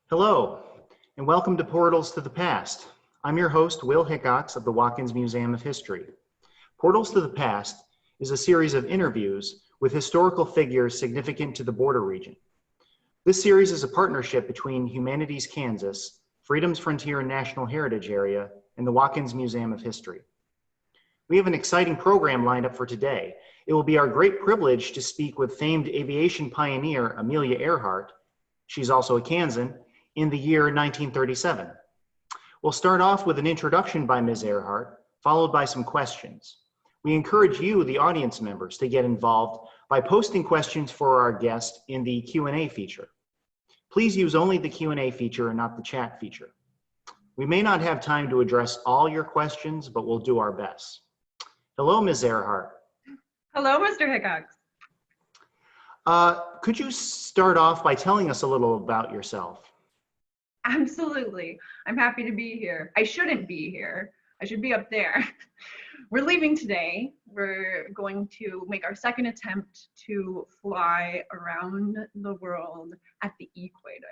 Hello, and welcome to Portals to the Past. I'm your host, Will Hickox of the Watkins Museum of History. Portals to the Past is a series of interviews with historical figures significant to the border region. This series is a partnership between Humanities Kansas, Freedom's Frontier and National Heritage Area, and the Watkins Museum of History. We have an exciting program lined up for today. It will be our great privilege to speak with famed aviation pioneer Amelia Earhart, she's also a Kansan, in the year 1937. We'll start off with an introduction by Ms. Earhart, followed by some questions. We encourage you, the audience members, to get involved by posting questions for our guest in the Q&A feature. Please use only the Q&A feature and not the chat feature. We may not have time to address all your questions, but we'll do our best. Hello, Ms. Earhart. Hello, Mr. Hickox. Could you start off by telling us a little about yourself? Absolutely. I'm happy to be here. I shouldn't be here. I should be up there. We're leaving today. We're going to make our second attempt to fly around the world at the equator.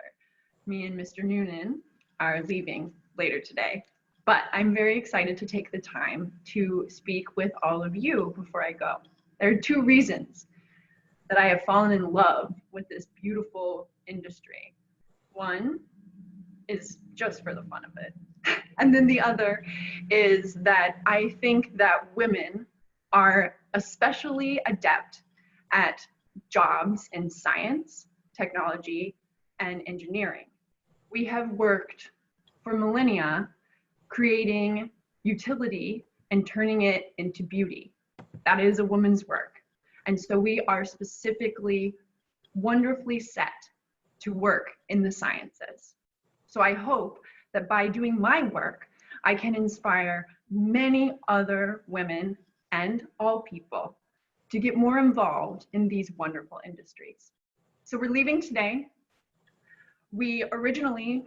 Me and Mr. Noonan are leaving later today, but I'm very excited to take the time to speak with all of you before I go. There are two reasons that I have fallen in love with this beautiful industry. One is just for the fun of it. And then the other is that I think that women are especially adept at jobs in science, technology, and engineering. We have worked for millennia creating utility and turning it into beauty. That is a woman's work. And so we are specifically wonderfully set to work in the sciences. So I hope that by doing my work, I can inspire many other women and all people to get more involved in these wonderful industries. So we're leaving today. We originally,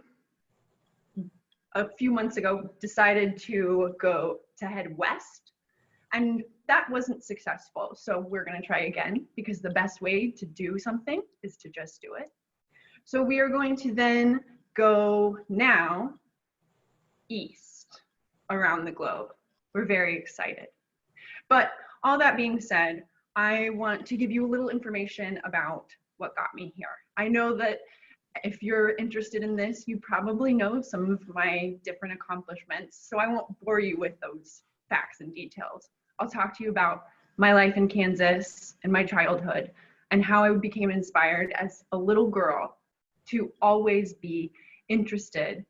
a few months ago, decided to head west, and that wasn't successful. So we're gonna try again, because the best way to do something is to just do it. So we are going to then go now east around the globe. We're very excited. But all that being said, I want to give you a little information about what got me here. I know that if you're interested in this, you probably know some of my different accomplishments, so I won't bore you with those facts and details. I'll talk to you about my life in Kansas and my childhood and how I became inspired as a little girl to always be interested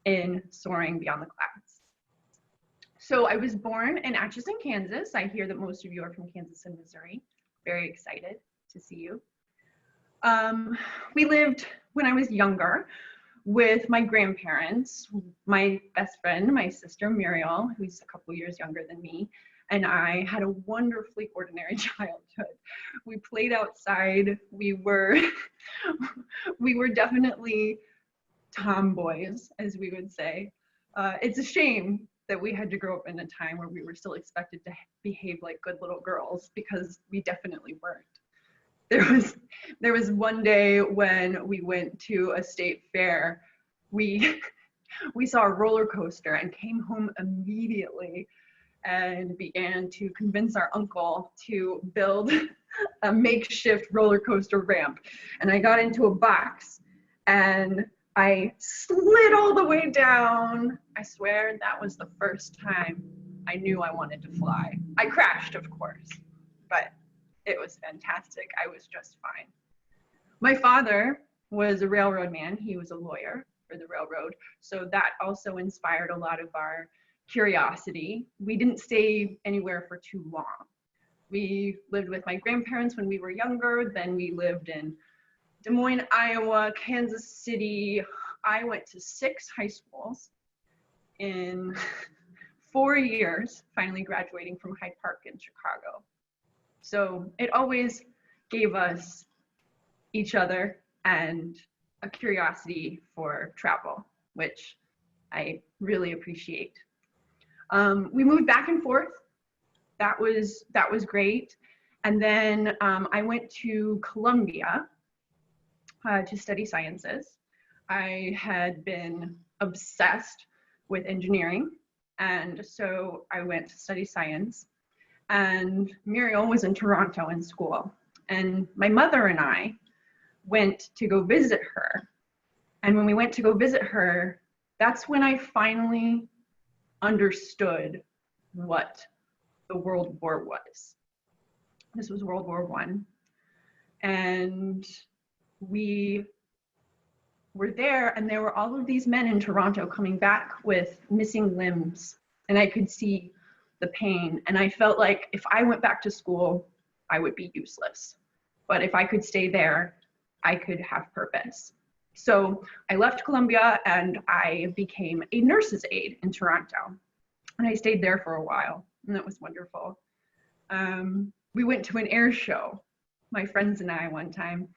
in soaring beyond the clouds. So I was born in Atchison, Kansas. I hear that most of you are from Kansas and Missouri. Very excited to see you. We lived, when I was younger, with my grandparents, my best friend, my sister Muriel, who's a couple years younger than me, and I had a wonderfully ordinary childhood. We played outside. We were definitely tomboys, as we would say. It's a shame that we had to grow up in a time where we were still expected to behave like good little girls, because we definitely weren't. There was one day when we went to a state fair, we saw a roller coaster and came home immediately and began to convince our uncle to build a makeshift roller coaster ramp. And I got into a box and I slid all the way down. I swear that was the first time I knew I wanted to fly. I crashed, of course, but it was fantastic. I was just fine. My father was a railroad man. He was a lawyer for the railroad. So that also inspired a lot of our curiosity. We didn't stay anywhere for too long. We lived with my grandparents when we were younger. Then we lived in Des Moines, Iowa, Kansas City. I went to 6 high schools in 4 years, finally graduating from Hyde Park in Chicago. So it always gave us each other and a curiosity for travel, which I really appreciate. We moved back and forth. That was great. And then I went to Columbia to study sciences. I had been obsessed with engineering, and so I went to study science. And Muriel was in Toronto in school, and my mother and I went to go visit her. And when we went to go visit her, that's when I finally understood what the World War was. This was World War I. And we were there, and there were all of these men in Toronto coming back with missing limbs, and I could see the pain. And I felt like if I went back to school, I would be useless. But if I could stay there, I could have purpose. So I left Columbia and I became a nurse's aide in Toronto. And I stayed there for a while, and that was wonderful. We went to an air show, my friends and I, one time,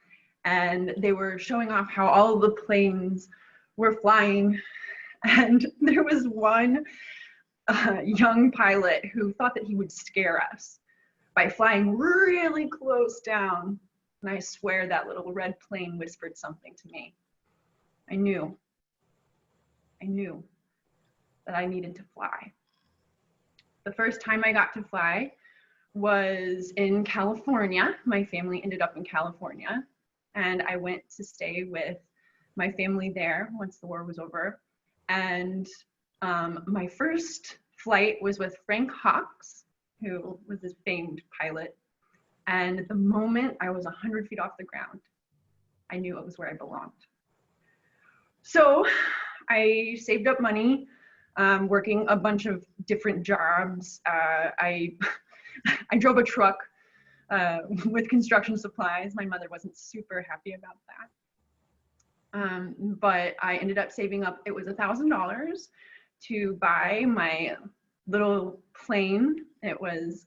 and they were showing off how all the planes were flying. And there was one young pilot who thought that he would scare us by flying really close down. And I swear that little red plane whispered something to me. I knew that I needed to fly. The first time I got to fly was in California. My family ended up in California, and I went to stay with my family there once the war was over. And my first flight was with Frank Hawks, who was a famed pilot. And the moment I was 100 feet off the ground, I knew it was where I belonged. So I saved up money, working a bunch of different jobs. I drove a truck with construction supplies. My mother wasn't super happy about that. But I ended up saving up, it was $1,000 to buy my little plane. It was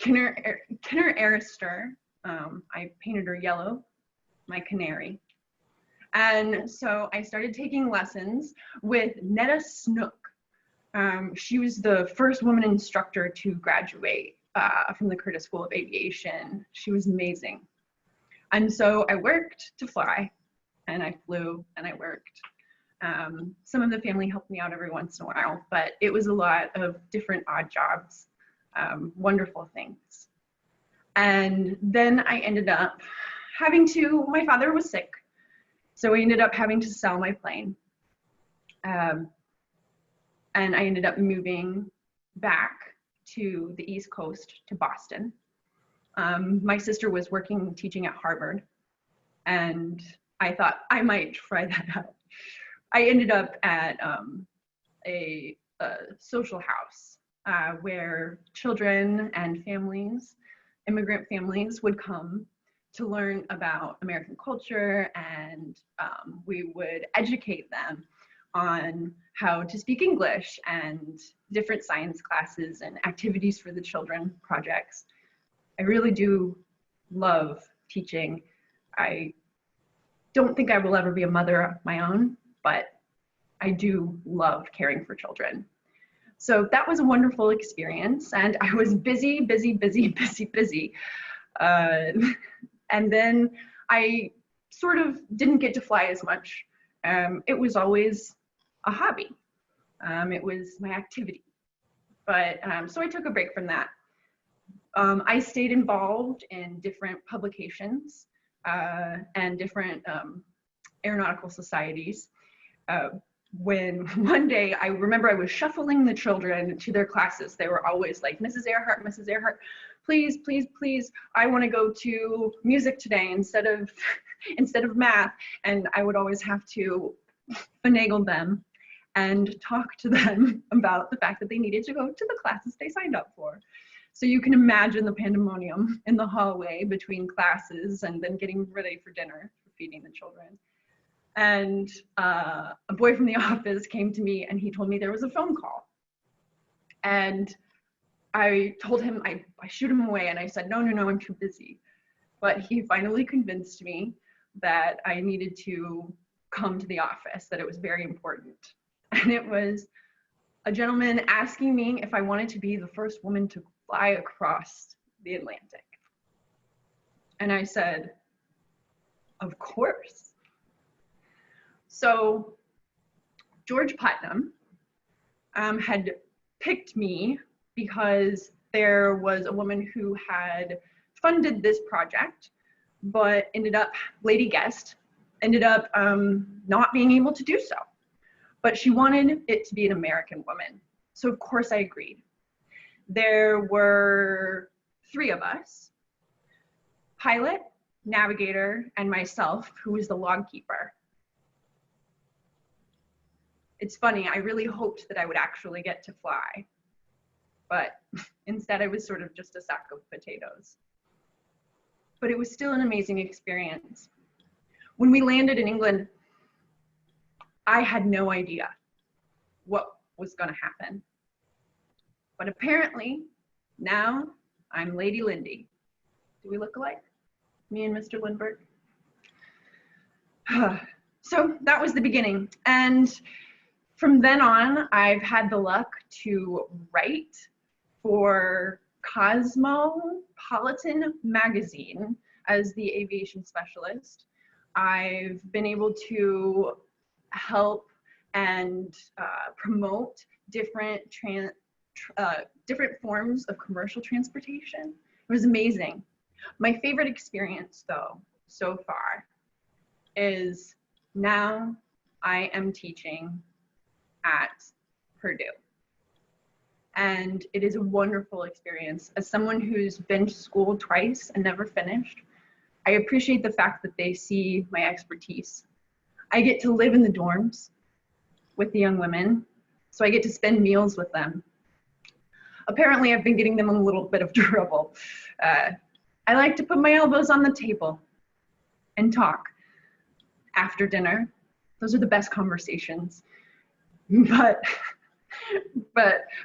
Kinner Arister. I painted her yellow, my canary. And so I started taking lessons with Netta Snook. She was the first woman instructor to graduate from the Curtis School of Aviation. She was amazing. And so I worked to fly, and I flew, and I worked. Some of the family helped me out every once in a while, but it was a lot of different odd jobs, wonderful things. And then I ended up my father was sick, so we ended up having to sell my plane. And I ended up moving back to the East Coast, to Boston. My sister was teaching at Harvard, and I thought I might try that out. I ended up at a social house where children and families, immigrant families, would come to learn about American culture, and we would educate them on how to speak English and different science classes and activities for the children projects. I really do love teaching. I don't think I will ever be a mother of my own, but I do love caring for children. So that was a wonderful experience, and I was busy. And then I sort of didn't get to fly as much. It was always a hobby. It was my activity. But so I took a break from that. I stayed involved in different publications and different aeronautical societies. When one day, I remember I was shuffling the children to their classes. They were always like, Mrs. Earhart, please, please, please, I want to go to music today instead of math. And I would always have to finagle them and talk to them about the fact that they needed to go to the classes they signed up for. So you can imagine the pandemonium in the hallway between classes and then getting ready for dinner, for feeding the children. And a boy from the office came to me and he told me there was a phone call. And I told him, I shooed him away, and I said, no, I'm too busy. But he finally convinced me that I needed to come to the office, that it was very important. And it was a gentleman asking me if I wanted to be the first woman to fly across the Atlantic. And I said, of course. So George Putnam had picked me because there was a woman who had funded this project, but Lady Guest, ended up not being able to do so. But she wanted it to be an American woman. So of course I agreed. There were 3 of us, pilot, navigator, and myself, who was the log keeper. It's funny, I really hoped that I would actually get to fly, but instead I was sort of just a sack of potatoes. But it was still an amazing experience. When we landed in England, I had no idea what was going to happen. But apparently, now I'm Lady Lindy. Do we look alike? Me and Mr. Lindbergh? So that was the beginning. And from then on, I've had the luck to write for Cosmopolitan magazine as the aviation specialist. I've been able to help and promote different forms of commercial transportation. It was amazing. My favorite experience, though, so far, is now I am teaching at Purdue. And it is a wonderful experience. As someone who's been to school twice and never finished, I appreciate the fact that they see my expertise. I get to live in the dorms with the young women, so I get to spend meals with them. Apparently, I've been getting them in a little bit of trouble. I like to put my elbows on the table and talk after dinner. Those are the best conversations. But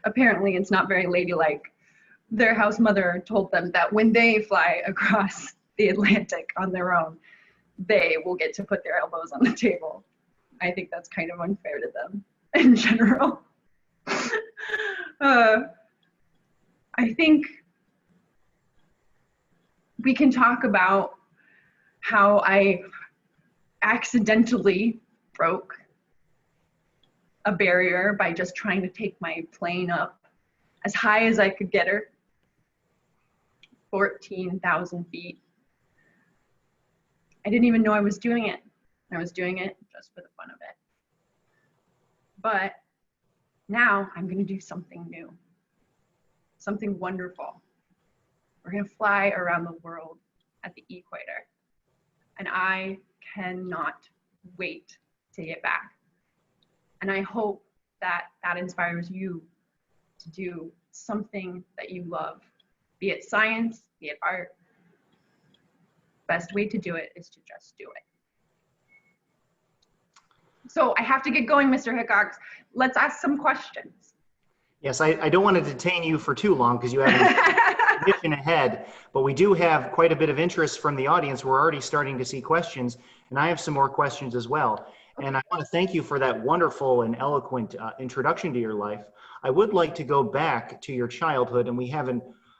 apparently it's not very ladylike. Their house mother told them that when they fly across the Atlantic on their own, they will get to put their elbows on the table. I think that's kind of unfair to them in general. I think we can talk about how I accidentally broke a barrier by just trying to take my plane up as high as I could get her, 14,000 feet. I didn't even know I was doing it. I was doing it just for the fun of it. But now I'm going to do something new, something wonderful. We're going to fly around the world at the equator. And I cannot wait to get back. And I hope that that inspires you to do something that you love, be it science, be it art. Best way to do it is to just do it. So I have to get going, Mr. Hickox. Let's ask some questions. Yes, I don't want to detain you for too long because you have a mission ahead, but we do have quite a bit of interest from the audience. We're already starting to see questions, and I have some more questions as well. And I want to thank you for that wonderful and eloquent introduction to your life. I would like to go back to your childhood, and we have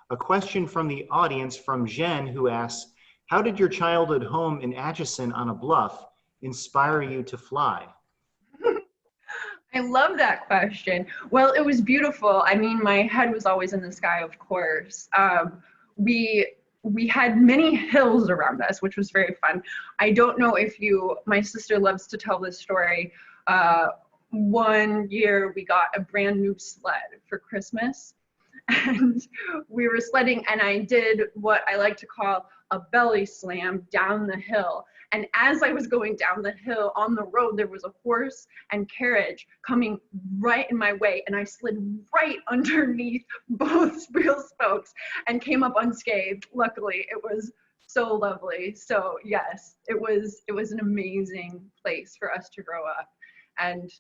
a question from the audience from Jen, who asks, how did your childhood home in Atchison on a bluff inspire you to fly? I love that question. Well, it was beautiful. I mean, my head was always in the sky, of course. We had many hills around us, which was very fun. I don't know if my sister loves to tell this story. One year we got a brand new sled for Christmas, and we were sledding, and I did what I like to call a belly slam down the hill. And as I was going down the hill on the road, there was a horse and carriage coming right in my way, and I slid right underneath both wheel spokes and came up unscathed. Luckily, it was so lovely. So yes, it was an amazing place for us to grow up. And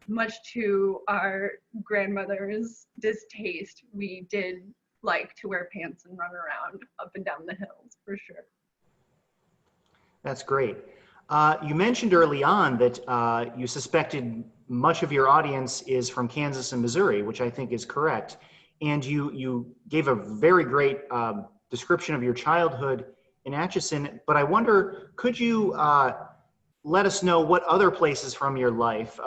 much to our grandmother's distaste, we did like to wear pants and run around up and down the hills, for sure. That's great. You mentioned early on that you suspected much of your audience is from Kansas and Missouri, which I think is correct. And you gave a very great description of your childhood in Atchison, but I wonder, could you let us know what other places from your life,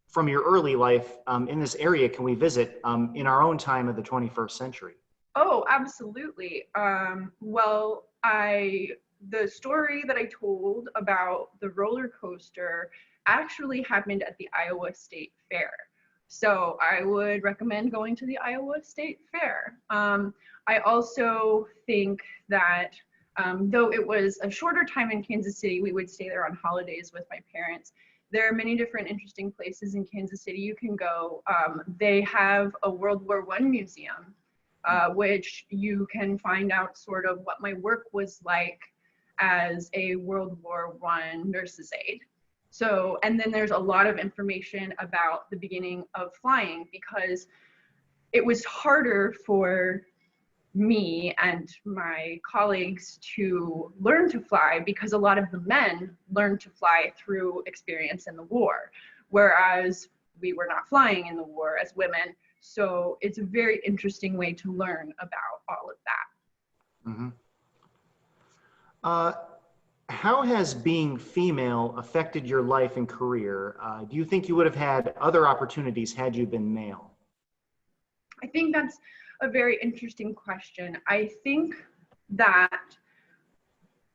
from your early life in this area can we visit in our own time of the 21st century? Oh, absolutely. Well, the story that I told about the roller coaster actually happened at the Iowa State Fair. So I would recommend going to the Iowa State Fair. I also think that though it was a shorter time in Kansas City, we would stay there on holidays with my parents. There are many different interesting places in Kansas City you can go. They have a World War I museum, which you can find out sort of what my work was like as a World War I nurse's aide. So, and then there's a lot of information about the beginning of flying, because it was harder for me and my colleagues to learn to fly because a lot of the men learned to fly through experience in the war, whereas we were not flying in the war as women. So it's a very interesting way to learn about all of that. Mm-hmm. How has being female affected your life and career? Do you think you would have had other opportunities had you been male? I think that's a very interesting question. I think that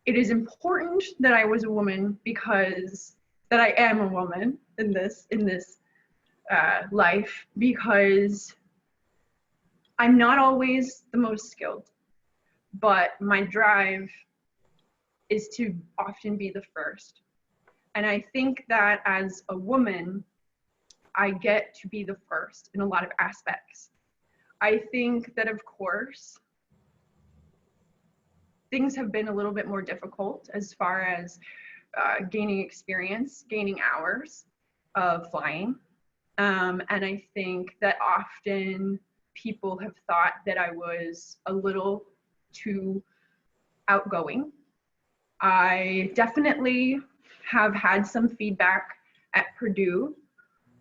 it is important that I was a woman, because that I am a woman in this life, because I'm not always the most skilled, but my drive is to often be the first. And I think that as a woman, I get to be the first in a lot of aspects. I think that, of course, things have been a little bit more difficult as far as gaining experience, gaining hours of flying. And I think that often people have thought that I was a little too outgoing. I definitely have had some feedback at Purdue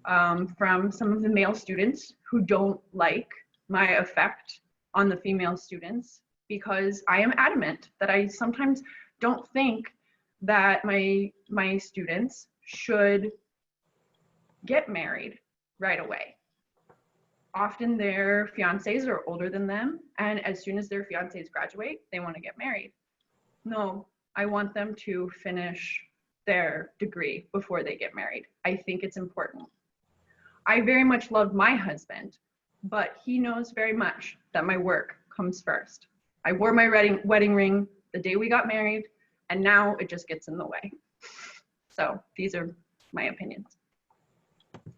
from some of the male students who don't like my effect on the female students, because I am adamant that I sometimes don't think that my students should get married right away. Often their fiancés are older than them, and as soon as their fiancés graduate, they want to get married. No, I want them to finish their degree before they get married. I think it's important. I very much love my husband, but he knows very much that my work comes first. I wore my wedding ring the day we got married, and now it just gets in the way. So these are my opinions.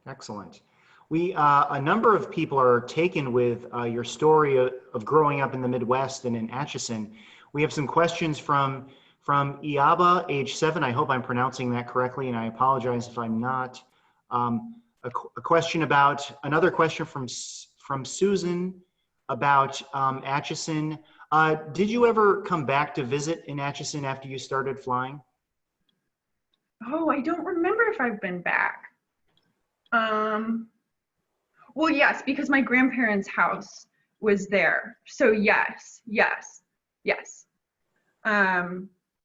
Excellent. A number of people are taken with your story of growing up in the Midwest and in Atchison. We have some questions from Iaba, age 7. I hope I'm pronouncing that correctly, and I apologize if I'm not. A question about, another question from Susan about Atchison. Did you ever come back to visit in Atchison after you started flying? Oh, I don't remember if I've been back. Well, yes, because my grandparents' house was there. So yes.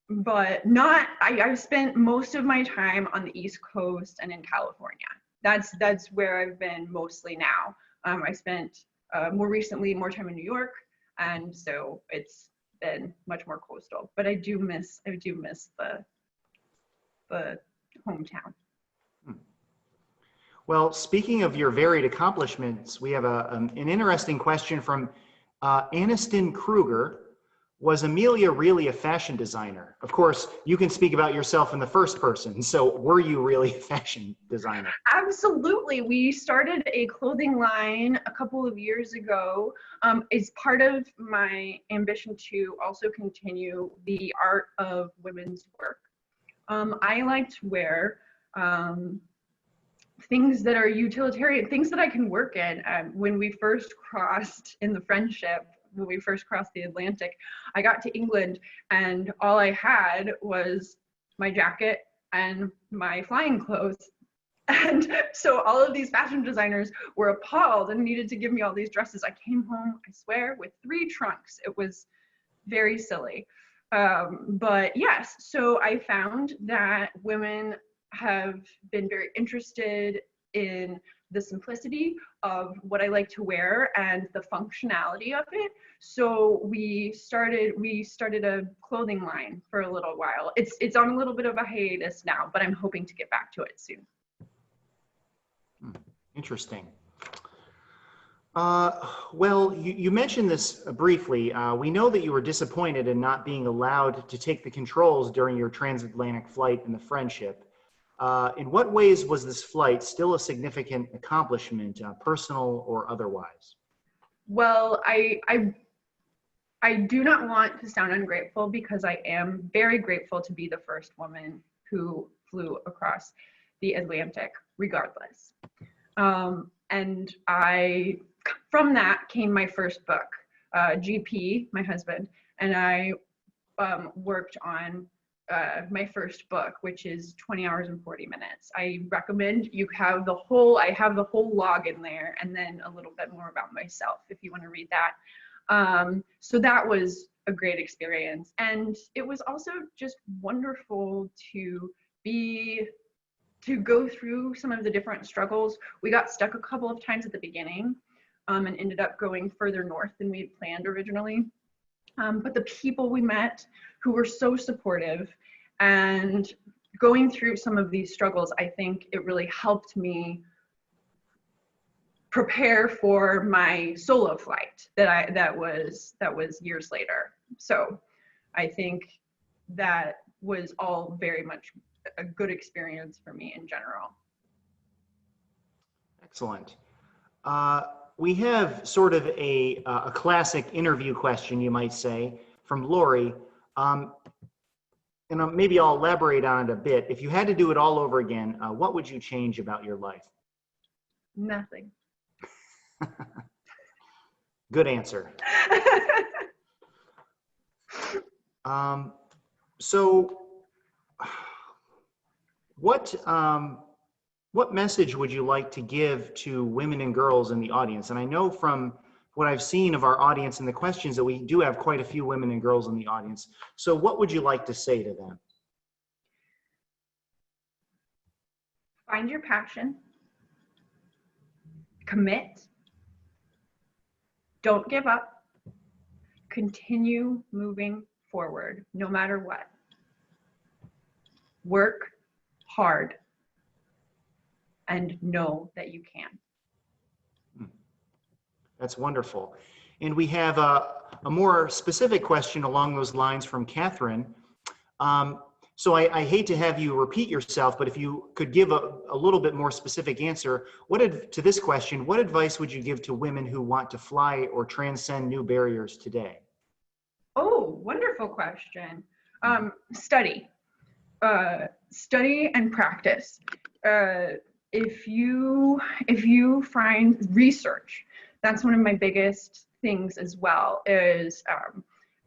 But not, I've spent most of my time on the East Coast and in California. That's where I've been mostly now. I spent more recently more time in New York, and so it's been much more coastal. But I do miss the hometown. Well, speaking of your varied accomplishments, we have an interesting question from Aniston Kruger. Was Amelia really a fashion designer? Of course, you can speak about yourself in the first person. So were you really a fashion designer? Absolutely. We started a clothing line a couple of years ago. It's part of my ambition to also continue the art of women's work. I like to wear things that are utilitarian, things that I can work in. When we first crossed in the Friendship, when we first crossed the Atlantic, I got to England and all I had was my jacket and my flying clothes. And so all of these fashion designers were appalled and needed to give me all these dresses. I came home, I swear, with 3 trunks. It was very silly. But yes, so I found that women have been very interested in the simplicity of what I like to wear and the functionality of it. So we started a clothing line for a little while. It's on a little bit of a hiatus now, but I'm hoping to get back to it soon. Interesting. Well, you mentioned this briefly. We know that you were disappointed in not being allowed to take the controls during your transatlantic flight in the Friendship. In what ways was this flight still a significant accomplishment, personal or otherwise? Well, I do not want to sound ungrateful, because I am very grateful to be the first woman who flew across the Atlantic, regardless. And from that came my first book. GP, my husband, and I worked on my first book, which is 20 hours and 40 minutes. I recommend you have I have the whole log in there, and then a little bit more about myself if you want to read that. So that was a great experience. And it was also just wonderful to go through some of the different struggles. We got stuck a couple of times at the beginning, and ended up going further north than we had planned originally. But the people we met who were so supportive, and going through some of these struggles, I think it really helped me prepare for my solo flight that was years later. So I think that was all very much a good experience for me in general. Excellent. We have sort of a classic interview question, you might say, from Lori. And maybe I'll elaborate on it a bit. If you had to do it all over again, what would you change about your life? Nothing. Good answer. So what message would you like to give to women and girls in the audience? And I know from what I've seen of our audience and the questions that we do have quite a few women and girls in the audience. So what would you like to say to them? Find your passion. Commit. Don't give up. Continue moving forward, no matter what. Work hard and know that you can. That's wonderful. And we have a more specific question along those lines from Catherine. So I hate to have you repeat yourself, but if you could give a little bit more specific answer, to this question, what advice would you give to women who want to fly or transcend new barriers today? Oh, wonderful question. Study. Study and practice. If you find research, that's one of my biggest things as well, is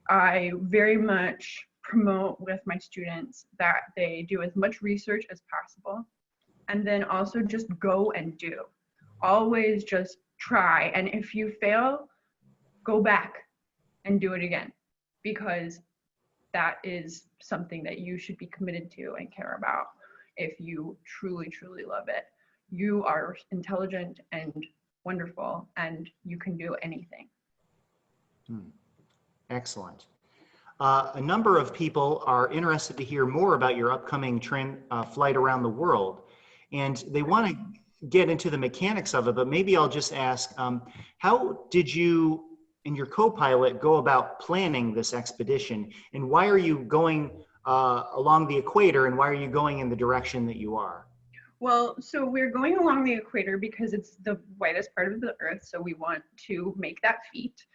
I very much promote with my students that they do as much research as possible, and then also just go and do. Always just try, and if you fail, go back and do it again, because that is something that you should be committed to and care about if you truly, truly love it. You are intelligent and wonderful, and you can do anything. Excellent. A number of people are interested to hear more about your upcoming flight around the world, and they want to get into the mechanics of it, but maybe I'll just ask, how did you and your co-pilot go about planning this expedition, and why are you going along the equator, and why are you going in the direction that you are? Well, so we're going along the equator because it's the whitest part of the Earth, so we want to make that feat,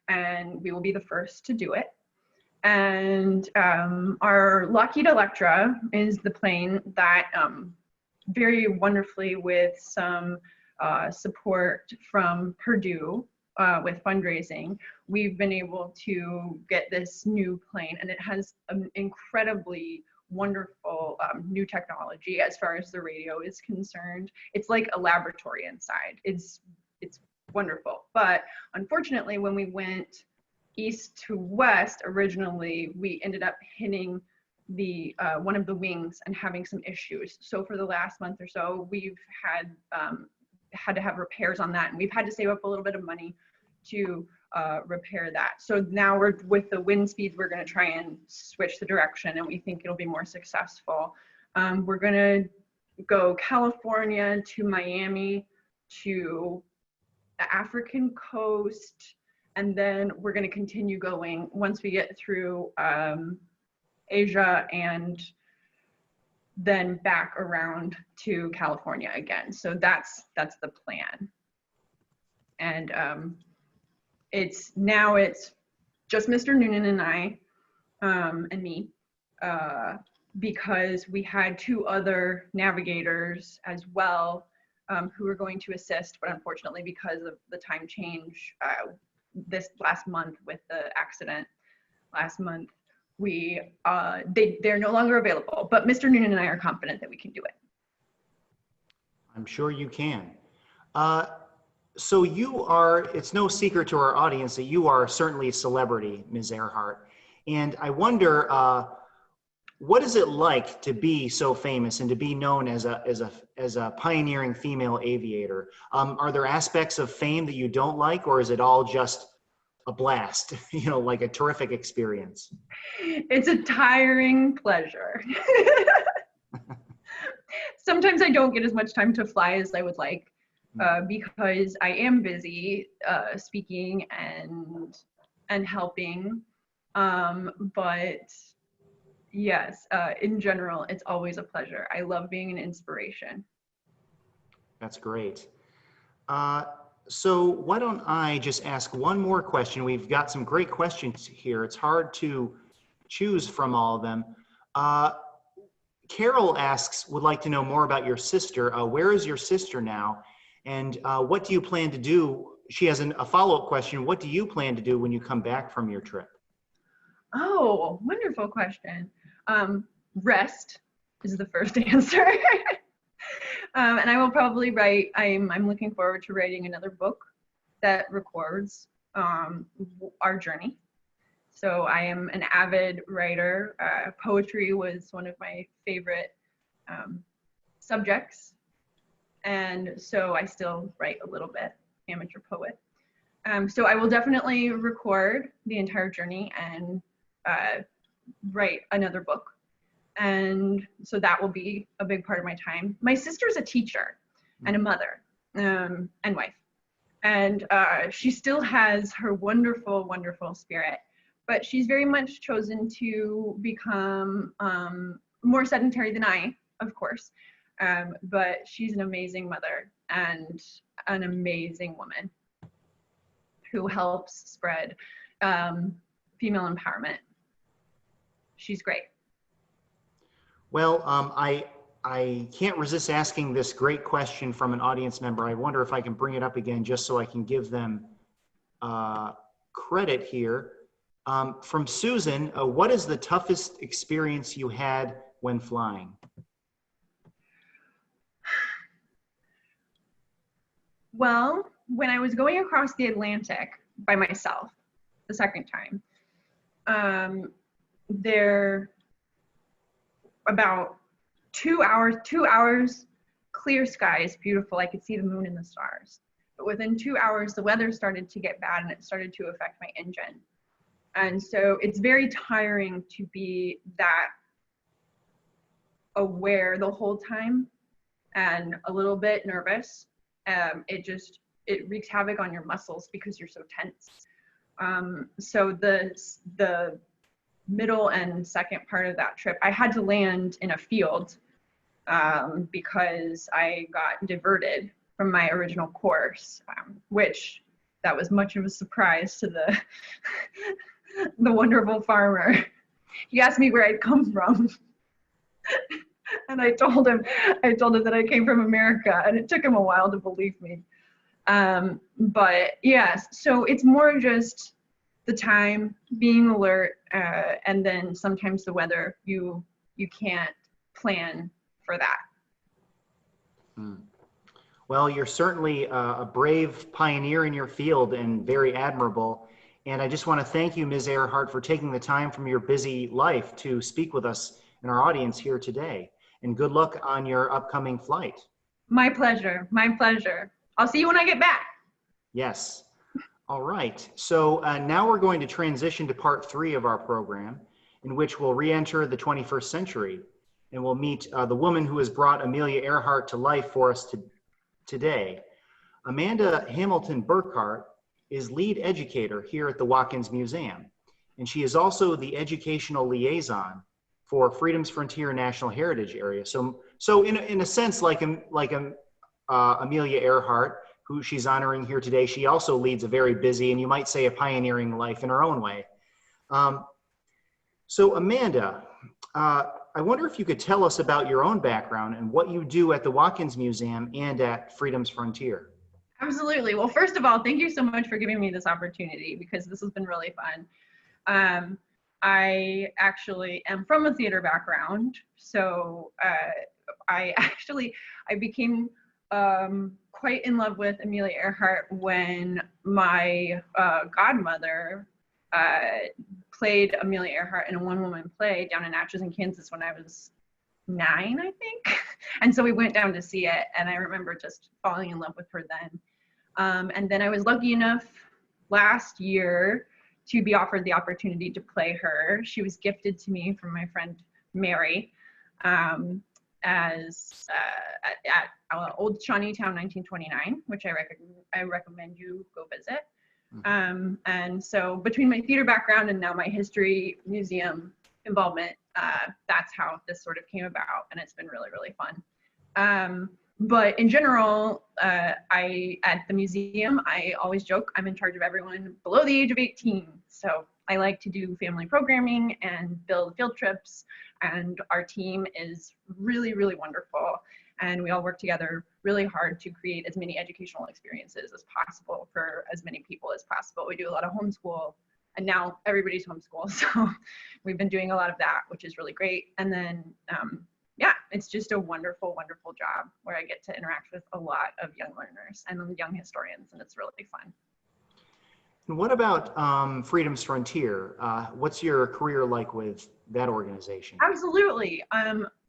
and we will be the first to do it. And our Lockheed Electra is the plane that very wonderfully, with some support from Purdue with fundraising, we've been able to get this new plane, and it has an incredibly wonderful new technology as far as the radio is concerned. It's like a laboratory inside. It's wonderful. But unfortunately, when we went east to west, originally, we ended up hitting the one of the wings and having some issues. So for the last month or so, we've had to have repairs on that, and we've had to save up a little bit of money to repair that. So now we're with the wind speeds, we're going to try and switch the direction, and we think it'll be more successful. We're going to go California to Miami to the African coast, and then we're going to continue going once we get through Asia, and then back around to California again. So that's the plan. And it's just Mr. Noonan and I and me, because we had 2 other navigators as well who were going to assist, but unfortunately because of the time change this last month with the accident last month, they're no longer available. But Mr. Noonan and I are confident that we can do it. I'm sure you can. So you are, it's no secret to our audience that you are certainly a celebrity, Ms. Earhart. And I wonder, what is it like to be so famous and to be known as a pioneering female aviator? Are there aspects of fame that you don't like, or is it all just a blast, you know, like a terrific experience? It's a tiring pleasure. Sometimes I don't get as much time to fly as I would like, because I am busy speaking and helping. But yes, in general, it's always a pleasure. I love being an inspiration. That's great. So why don't I just ask one more question? We've got some great questions here. It's hard to choose from all of them. Carol asks, would like to know more about your sister. Where is your sister now? And what do you plan to do? She has a follow-up question. What do you plan to do when you come back from your trip? Oh, wonderful question. Rest is the first answer. And I will probably write, I'm looking forward to writing another book that records our journey. So I am an avid writer. Poetry was one of my favorite subjects. And so I still write a little bit, amateur poet. So I will definitely record the entire journey and write another book. And so that will be a big part of my time. My sister's a teacher and a mother and wife. And she still has her wonderful, wonderful spirit, but she's very much chosen to become more sedentary than I, of course. But she's an amazing mother and an amazing woman who helps spread female empowerment. She's great. Well, I can't resist asking this great question from an audience member. I wonder if I can bring it up again just so I can give them credit here. From Susan, what is the toughest experience you had when flying? Well, when I was going across the Atlantic by myself the second time, there about 2 hours, clear skies, beautiful. I could see the moon and the stars. But within 2 hours, the weather started to get bad and it started to affect my engine. And so it's very tiring to be that aware the whole time and a little bit nervous. It wreaks havoc on your muscles because you're so tense. So the middle and second part of that trip, I had to land in a field because I got diverted from my original course, which that was much of a surprise to the the wonderful farmer. He asked me where I'd come from. And I told him that I came from America, and it took him a while to believe me. But yes, so it's more just the time, being alert, and then sometimes the weather, you can't plan for that. Well, you're certainly a brave pioneer in your field and very admirable. And I just want to thank you, Ms. Earhart, for taking the time from your busy life to speak with us and our audience here today. And good luck on your upcoming flight. My pleasure. My pleasure. I'll see you when I get back. Yes. All right. So now we're going to transition to part 3 of our program, in which we'll re-enter the 21st century, and we'll meet the woman who has brought Amelia Earhart to life for us today. Amanda Hamilton Burkhart is lead educator here at the Watkins Museum, and she is also the educational liaison for Freedom's Frontier National Heritage Area. So in a sense, like Amelia Earhart, who she's honoring here today, she also leads a very busy, and you might say a pioneering life in her own way. So Amanda, I wonder if you could tell us about your own background and what you do at the Watkins Museum and at Freedom's Frontier. Absolutely. Well, first of all, thank you so much for giving me this opportunity, because this has been really fun. I actually am from a theater background, so I became quite in love with Amelia Earhart when my godmother played Amelia Earhart in a one-woman play down in Atchison, Kansas when I was 9, I think. And so we went down to see it, and I remember just falling in love with her then. And then I was lucky enough last year to be offered the opportunity to play her. She was gifted to me from my friend Mary at Old Shawneetown 1929, which I recommend you go visit. And so between my theater background and now my history museum involvement, that's how this sort of came about, and it's been really, really fun. But in general, at the museum, I always joke I'm in charge of everyone below the age of 18. So I like to do family programming and build field trips, and our team is really, really wonderful. And we all work together really hard to create as many educational experiences as possible for as many people as possible. We do a lot of homeschool, and now everybody's homeschool. So we've been doing a lot of that, which is really great. And then, yeah, it's just a wonderful, wonderful job where I get to interact with a lot of young learners and young historians, and it's really fun. And what about Freedom's Frontier? What's your career like with that organization? Absolutely.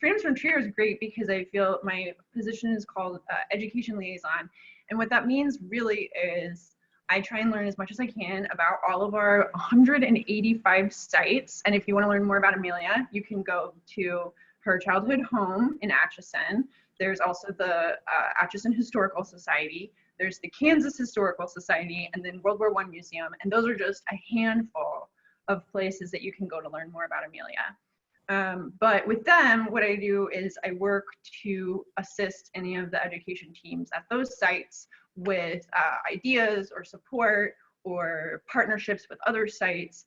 Freedom's Frontier is great because I feel my position is called Education Liaison. And what that means really is I try and learn as much as I can about all of our 185 sites. And if you want to learn more about Amelia, you can go to her childhood home in Atchison. There's also the Atchison Historical Society. There's the Kansas Historical Society, and then World War I Museum. And those are just a handful of places that you can go to learn more about Amelia. But with them, what I do is I work to assist any of the education teams at those sites with ideas or support or partnerships with other sites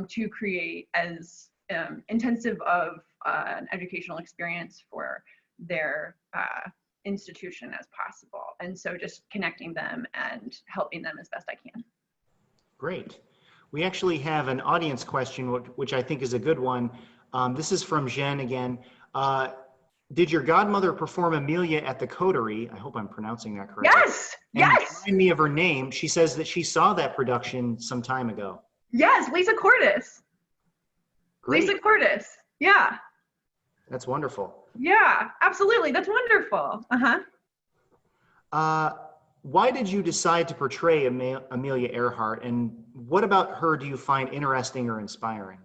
to create as intensive of an educational experience for their institution as possible. And so just connecting them and helping them as best I can. Great. We actually have an audience question, which I think is a good one. This is from Jen again. Did your godmother perform Amelia at the Coterie? I hope I'm pronouncing that correctly. Yes, And yes. remind me of her name. She says that she saw that production some time ago. Yes, Lisa Cordes. Great. Lisa Cordes, yeah. That's wonderful. Yeah, absolutely, that's wonderful. Why did you decide to portray Amelia Earhart, and what about her do you find interesting or inspiring?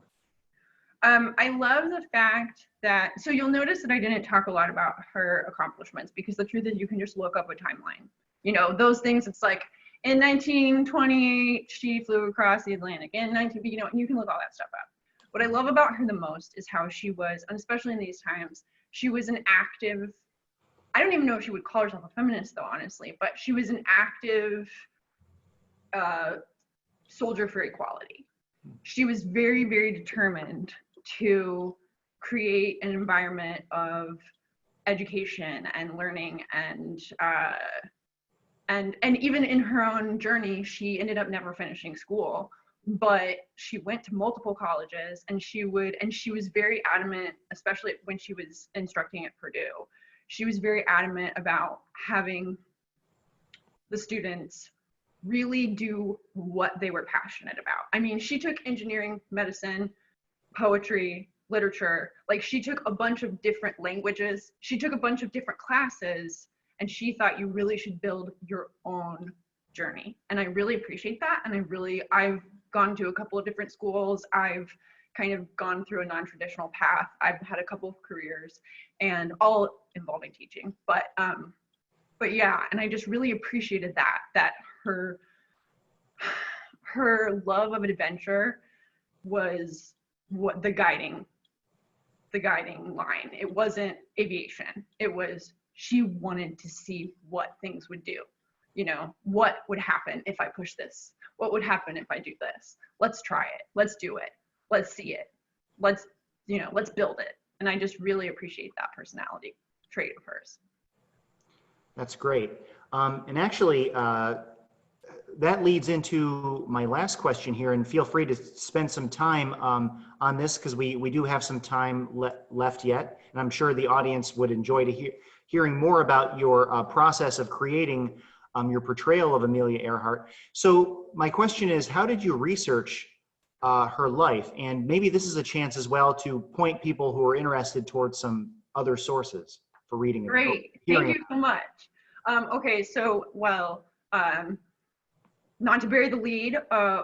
I love the fact that, so you'll notice that I didn't talk a lot about her accomplishments, because the truth is you can just look up a timeline. You know, those things, it's like in 1928, she flew across the Atlantic. In 19, you know, and you can look all that stuff up. What I love about her the most is how she was, and especially in these times, she was an active, I don't even know if she would call herself a feminist though, honestly, but she was an active soldier for equality. She was very, very determined to create an environment of education and learning, and even in her own journey, she ended up never finishing school, but she went to multiple colleges, and she was very adamant, especially when she was instructing at Purdue. She was very adamant about having the students really do what they were passionate about. I mean, she took engineering, medicine, poetry, literature, like she took a bunch of different languages, she took a bunch of different classes, and she thought you really should build your own journey. And I really appreciate that. And I've gone to a couple of different schools. I've kind of gone through a non-traditional path. I've had a couple of careers, and all involving teaching. But yeah, and I just really appreciated that her love of adventure was what the guiding line. It wasn't aviation. It was, she wanted to see what things would do. You know, what would happen if I push this? What would happen if I do this? Let's try it. Let's do it. Let's see it. Let's build it. And I just really appreciate that personality trait of hers. That's great. And actually, that leads into my last question here, and feel free to spend some time on this, because we do have some time left yet, and I'm sure the audience would enjoy hearing more about your process of creating your portrayal of Amelia Earhart. So my question is, how did you research her life? And maybe this is a chance as well to point people who are interested towards some other sources for reading it. Great, thank you so much. Okay, so, well, not to bury the lead,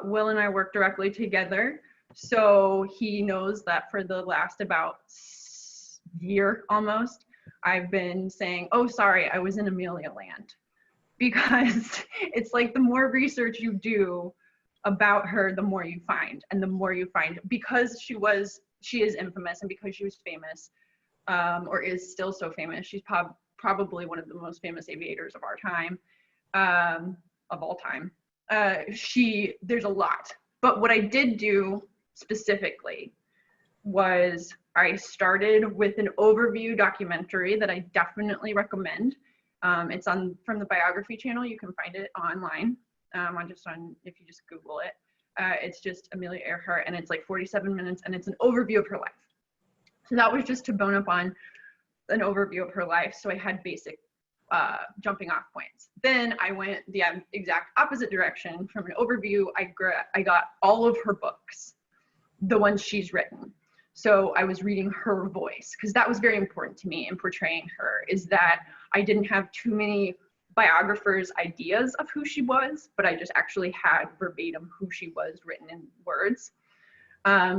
Will and I work directly together. So he knows that for the last about year almost, I've been saying, oh, sorry, I was in Amelia land. Because it's like the more research you do about her, the more you find, and the more you find, because she is infamous, and because she was famous, or is still so famous. She's probably one of the most famous aviators of our time, of all time. There's a lot, but what I did do specifically was I started with an overview documentary that I definitely recommend. It's from the biography channel. You can find it online, if you just Google it. It's just Amelia Earhart, and it's like 47 minutes, and it's an overview of her life. So that was just to bone up on an overview of her life. So I had basic jumping off points. Then I went the exact opposite direction. From an overview, I got all of her books, the ones she's written. So I was reading her voice, because that was very important to me in portraying her, is that I didn't have too many biographers' ideas of who she was, but I just actually had verbatim who she was written in words.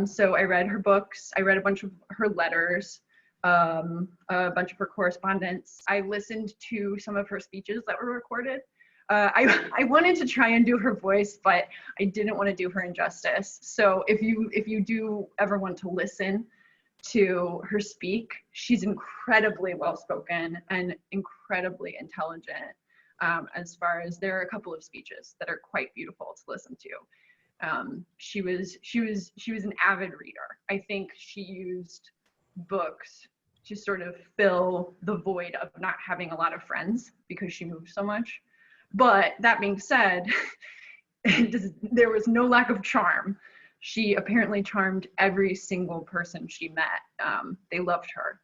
So I read her books, I read a bunch of her letters, a bunch of her correspondence. I listened to some of her speeches that were recorded. I wanted to try and do her voice, but I didn't want to do her injustice. So if you do ever want to listen to her speak, she's incredibly well-spoken and incredibly intelligent. As far as, there are a couple of speeches that are quite beautiful to listen to. She was an avid reader. I think she used books to sort of fill the void of not having a lot of friends, because she moved so much. But that being said, there was no lack of charm. She apparently charmed every single person she met. They loved her.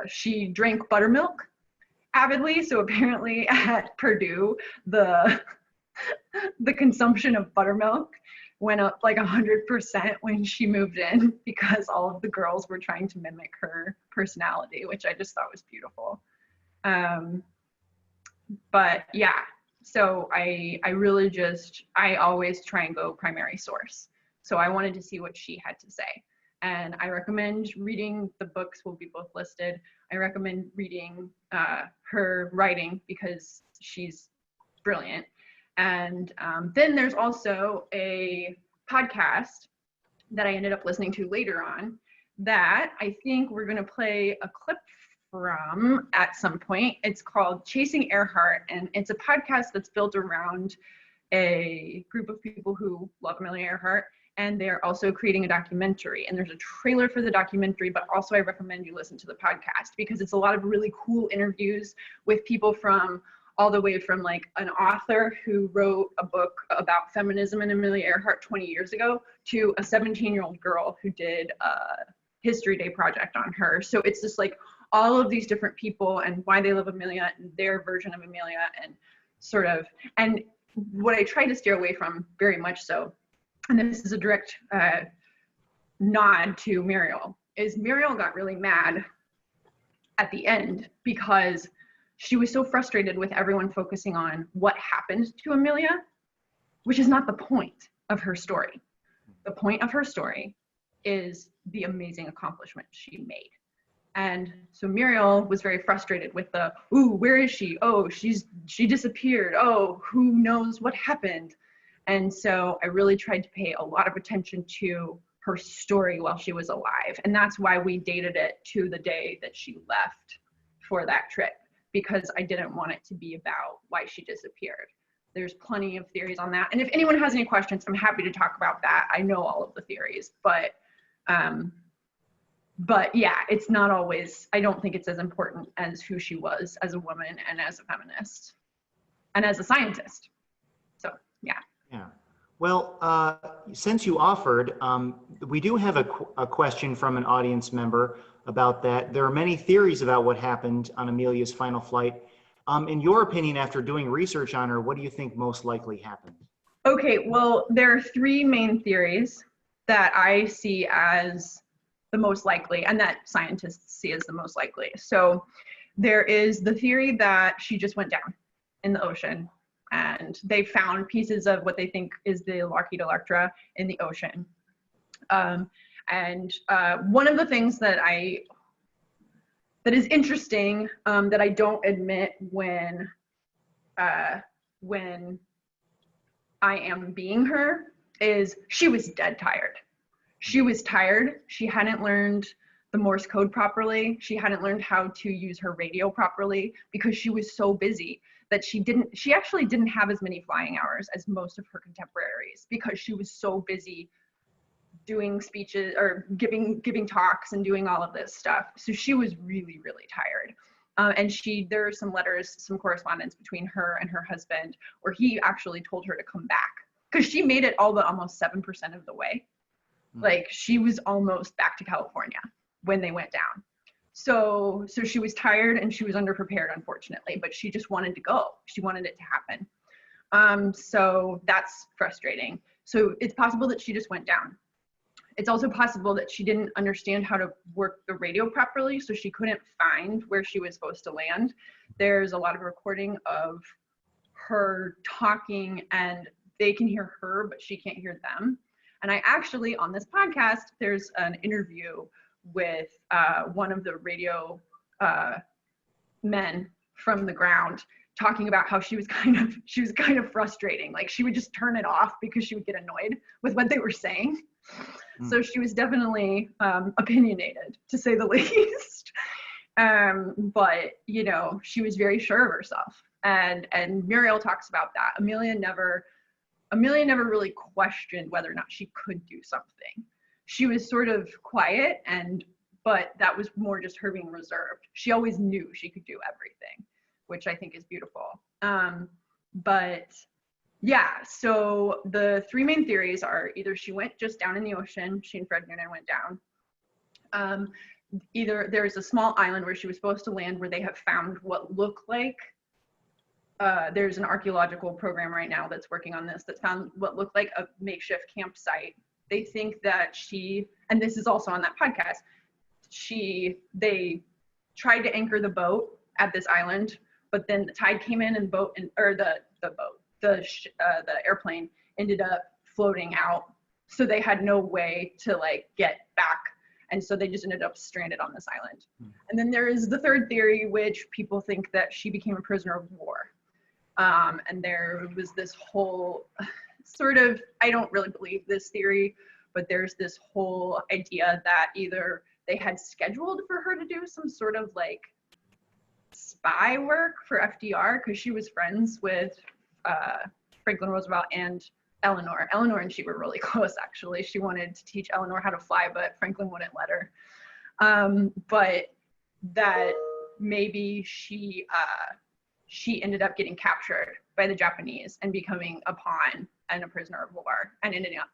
She drank buttermilk avidly, so apparently at Purdue, the consumption of buttermilk went up like 100% when she moved in, because all of the girls were trying to mimic her personality, which I just thought was beautiful. But yeah, so I always try and go primary source. So I wanted to see what she had to say. And I recommend reading the books, will be both listed. I recommend reading her writing, because she's brilliant. And then there's also a podcast that I ended up listening to later on that I think we're gonna play a clip from at some point. It's called Chasing Earhart, and it's a podcast that's built around a group of people who love Amelia Earhart, and they're also creating a documentary. And there's a trailer for the documentary, but also I recommend you listen to the podcast, because it's a lot of really cool interviews with people from all the way from like an author who wrote a book about feminism and Amelia Earhart 20 years ago to a 17-year-old girl who did a History Day project on her. So it's just like all of these different people and why they love Amelia and their version of Amelia, and sort of, and what I try to steer away from very much so, and this is a direct nod to Muriel, is Muriel got really mad at the end because she was so frustrated with everyone focusing on what happened to Amelia, which is not the point of her story. The point of her story is the amazing accomplishment she made. And so Muriel was very frustrated with the, ooh, where is she? Oh, she disappeared. Oh, who knows what happened? And so I really tried to pay a lot of attention to her story while she was alive. And that's why we dated it to the day that she left for that trip, because I didn't want it to be about why she disappeared. There's plenty of theories on that. And if anyone has any questions, I'm happy to talk about that. I know all of the theories, but yeah, it's not always, I don't think it's as important as who she was as a woman and as a feminist and as a scientist. So, yeah. Yeah. Well, since you offered, we do have a question from an audience member about that. There are many theories about what happened on Amelia's final flight. In your opinion, after doing research on her, what do you think most likely happened? Okay, well, there are three main theories that I see as the most likely and that scientists see as the most likely. So there is the theory that she just went down in the ocean and they found pieces of what they think is the Lockheed Electra in the ocean. One of the things that is interesting that I don't admit when I am being her is she was dead tired. She was tired. She hadn't learned the Morse code properly. She hadn't learned how to use her radio properly because she was so busy that she actually didn't have as many flying hours as most of her contemporaries because she was so busy doing speeches or giving talks and doing all of this stuff. So she was really, really tired. There are some letters, some correspondence between her and her husband where he actually told her to come back because she made it all but almost 7% of the way. Like she was almost back to California when they went down. So she was tired and she was underprepared, unfortunately, but she just wanted to go. She wanted it to happen. So that's frustrating. So it's possible that she just went down. It's also possible that she didn't understand how to work the radio properly, so she couldn't find where she was supposed to land. There's a lot of recording of her talking and they can hear her, but she can't hear them. And I actually, on this podcast, there's an interview with one of the radio men from the ground talking about how she was kind of frustrating. Like she would just turn it off because she would get annoyed with what they were saying. So she was definitely opinionated, to say the least. But you know, she was very sure of herself. And Muriel talks about that. Amelia never really questioned whether or not she could do something. She was sort of quiet, but that was more just her being reserved. She always knew she could do everything, which I think is beautiful. But yeah, so the three main theories are either she went just down in the ocean, she and Fred Noonan went down. Either there's a small island where she was supposed to land where they have found what look like there's an archaeological program right now that's working on this that found what looked like a makeshift campsite. They think that and this is also on that podcast, they tried to anchor the boat at this island, but then the tide came in and the airplane ended up floating out. So they had no way to like get back. And so they just ended up stranded on this island. And then there is the third theory, which people think that she became a prisoner of war. And there was this whole sort of, I don't really believe this theory, but there's this whole idea that either they had scheduled for her to do some sort of like spy work for FDR because she was friends with Franklin Roosevelt and Eleanor. Eleanor and she were really close, actually. She wanted to teach Eleanor how to fly, but Franklin wouldn't let her. But that maybe she ended up getting captured by the Japanese and becoming a pawn and a prisoner of war and ended up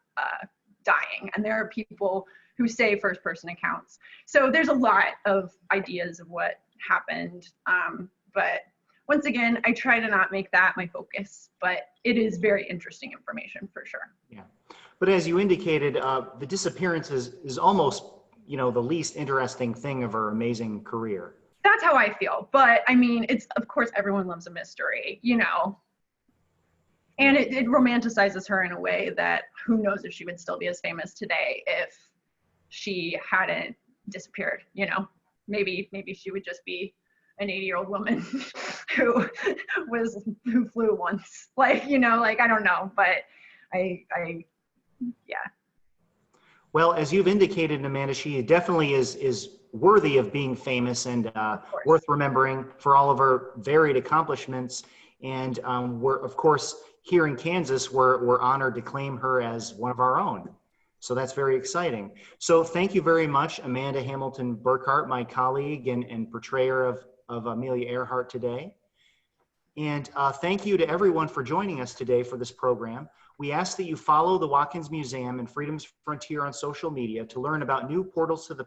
dying. And there are people who say first-person accounts. So there's a lot of ideas of what happened. But once again, I try to not make that my focus, but it is very interesting information for sure. Yeah. But as you indicated, the disappearance is almost, the least interesting thing of her amazing career. That's how I feel. But I mean, it's, of course, everyone loves a mystery, and it romanticizes her in a way that who knows if she would still be as famous today if she hadn't disappeared, maybe she would just be an 80-year-old woman who flew once, I don't know, but yeah. Well, as you've indicated, Amanda, she definitely is worthy of being famous and worth remembering for all of her varied accomplishments. And we're, of course, here in Kansas, we're honored to claim her as one of our own. So that's very exciting. So thank you very much, Amanda Hamilton Burkhart, my colleague and portrayer of Amelia Earhart today. And thank you to everyone for joining us today for this program. We ask that you follow the Watkins Museum and Freedom's Frontier on social media to learn about new Portals to the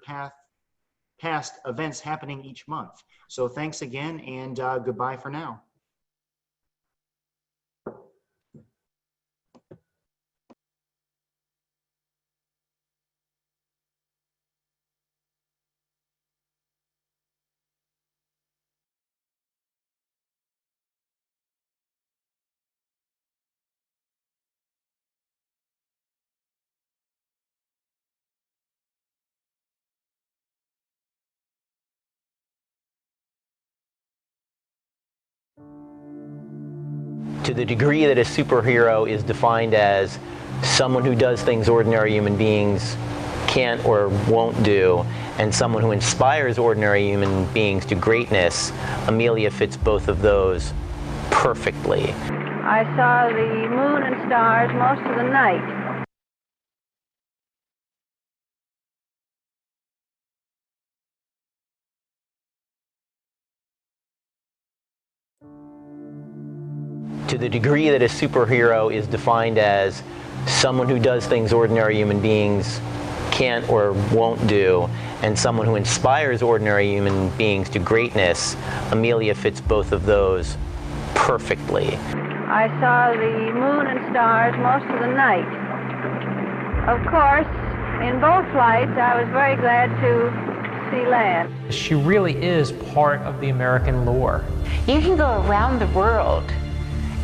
Past events happening each month. So thanks again, and goodbye for now. To the degree that a superhero is defined as someone who does things ordinary human beings can't or won't do, and someone who inspires ordinary human beings to greatness, Amelia fits both of those perfectly. I saw the moon and stars most of the night. To the degree that a superhero is defined as someone who does things ordinary human beings can't or won't do, and someone who inspires ordinary human beings to greatness, Amelia fits both of those perfectly. I saw the moon and stars most of the night. Of course, in both flights, I was very glad to see land. She really is part of the American lore. You can go around the world,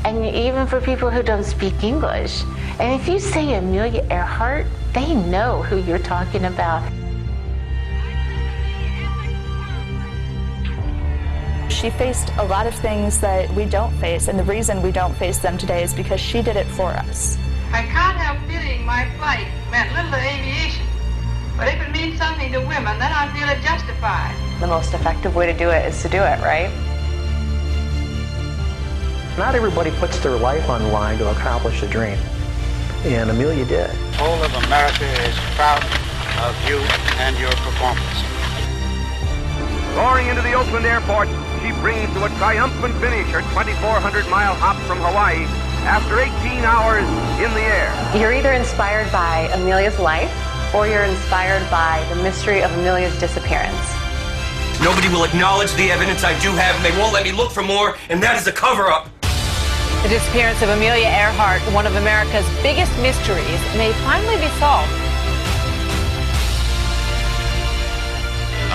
and even for people who don't speak English, and if you say Amelia Earhart, they know who you're talking about. She faced a lot of things that we don't face, and the reason we don't face them today is because she did it for us. I can't help feeling my flight meant little to aviation, but if it means something to women, then I feel it justified. The most effective way to do it is to do it, right? Not everybody puts their life on the line to accomplish a dream, and Amelia did. The whole of America is proud of you and your performance. Soaring into the Oakland airport, she brings to a triumphant finish her 2,400-mile hop from Hawaii after 18 hours in the air. You're either inspired by Amelia's life, or you're inspired by the mystery of Amelia's disappearance. Nobody will acknowledge the evidence I do have, and they won't let me look for more, and that is a cover-up. The disappearance of Amelia Earhart, one of America's biggest mysteries, may finally be solved.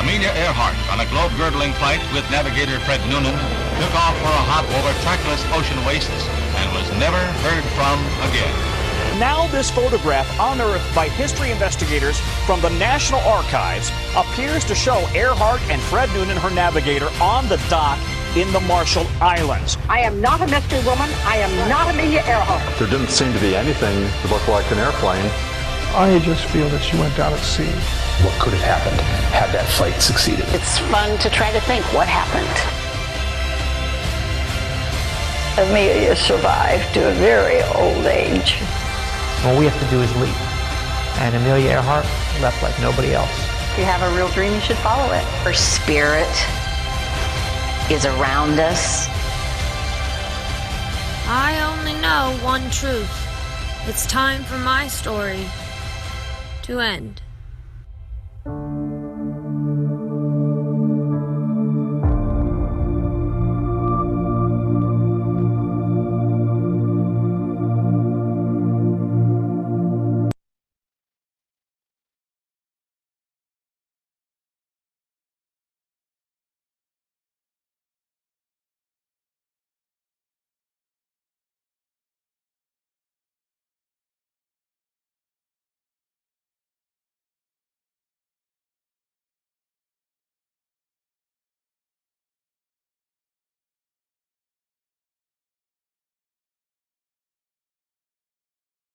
Amelia Earhart, on a globe-girdling flight with navigator Fred Noonan, took off for a hop over trackless ocean wastes and was never heard from again. Now this photograph, unearthed by history investigators from the National Archives, appears to show Earhart and Fred Noonan, her navigator, on the dock in the Marshall Islands. I am not a mystery woman. I am not Amelia Earhart. There didn't seem to be anything that looked like an airplane. I just feel that she went down at sea. What could have happened had that flight succeeded? It's fun to try to think what happened. Amelia survived to a very old age. All we have to do is leap. And Amelia Earhart left like nobody else. If you have a real dream, you should follow it. Her spirit is around us. I only know one truth. It's time for my story to end.